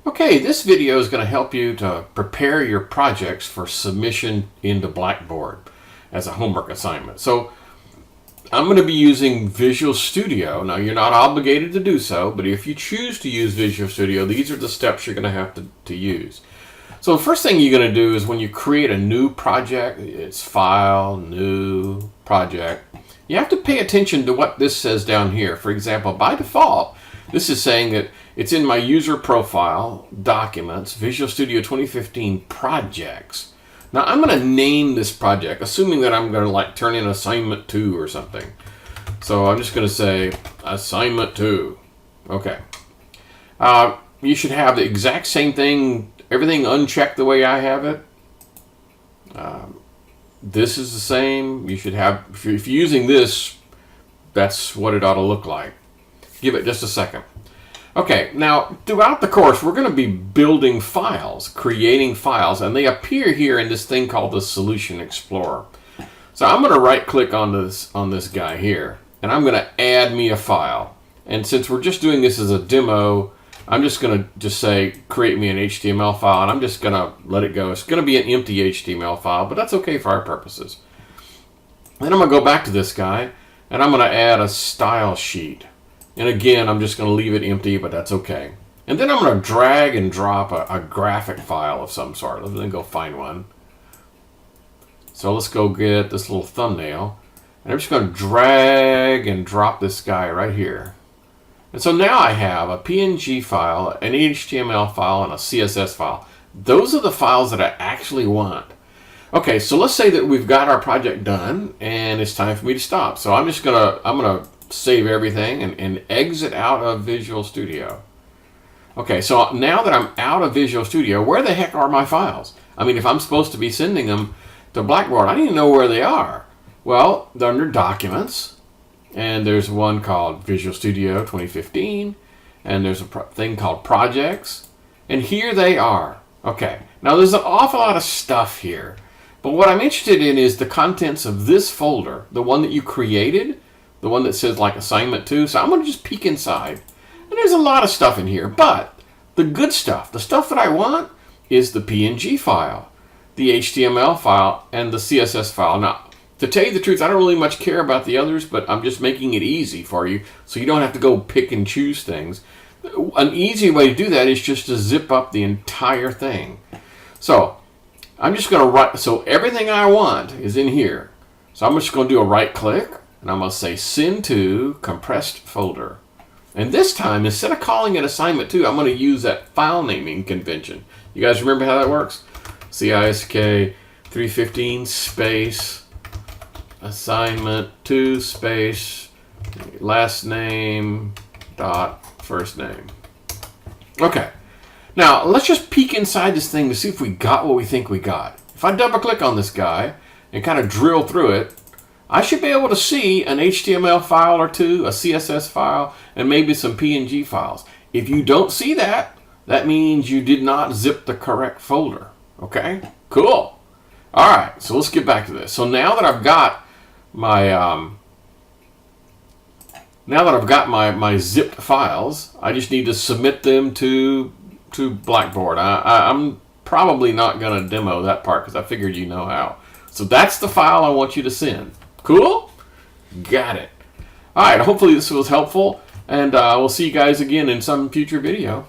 Okay, this video is going to help you to prepare your projects for submission into Blackboard as a homework assignment. So I'm going to be using Visual Studio. Now, you're not obligated to do so, but if you choose to use Visual Studio, these are the steps you're going to have to use. So the first thing you're going to do is when you create a new project, it's File, New, Project, you have to pay attention to what this says down here. For example, by default, this is saying that it's in my user profile, Documents, Visual Studio 2015 Projects. Now I'm going to name this project, assuming that I'm going to like turn in Assignment 2 or something. So I'm just going to say Assignment 2. Okay. You should have the exact same thing, everything unchecked the way I have it. This is the same. You should have, if you're using this, that's what it ought to look like. Give it just a second. Okay, now throughout the course we're going to be building files, creating files, and they appear here in this thing called the Solution Explorer. So I'm going to right click on this guy here, and I'm going to add me a file. And since we're just doing this as a demo, I'm just going to say create me an HTML file, and I'm just going to let it go. It's going to be an empty HTML file, but that's okay for our purposes. Then I'm going to go back to this guy, and I'm going to add a style sheet. And again, I'm just going to leave it empty, but that's okay. And then I'm going to drag and drop a graphic file of some sort. Let me go find one. So let's go get this little thumbnail. And I'm just going to drag and drop this guy right here. And so now I have a PNG file, an HTML file, and a CSS file. Those are the files that I actually want. Okay, so let's say that we've got our project done, and it's time for me to stop. So I'm gonna save everything and exit out of Visual Studio. Okay, so now that I'm out of Visual Studio, where the heck are my files? I mean, if I'm supposed to be sending them to Blackboard, I need to know where they are. Well, they're under Documents, and there's one called Visual Studio 2015, and there's a thing called Projects, and here they are. Okay, now there's an awful lot of stuff here, but what I'm interested in is the contents of this folder, the one that you created, the one that says like Assignment 2. So I'm going to just peek inside. And there's a lot of stuff in here, but the good stuff, the stuff that I want, is the PNG file, the HTML file, and the CSS file. Now, to tell you the truth, I don't really much care about the others, but I'm just making it easy for you so you don't have to go pick and choose things. An easy way to do that is just to zip up the entire thing. So I'm just going to write, so everything I want is in here. So I'm just going to do a right click. And I'm going to say send to compressed folder. And this time, instead of calling it assignment 2, I'm going to use that file naming convention. You guys remember how that works? CISK315 space assignment 2 space last name dot first name. Okay. Now, let's just peek inside this thing to see if we got what we think we got. If I double click on this guy and kind of drill through it, I should be able to see an HTML file or two, a CSS file, and maybe some PNG files. If you don't see that, that means you did not zip the correct folder. Okay? Cool. All right, so let's get back to this. So now that I've got my my zipped files, I just need to submit them to Blackboard. I'm probably not going to demo that part because I figured you know how. So that's the file I want you to send. Cool? Got it. All right, hopefully this was helpful, and we'll see you guys again in some future video.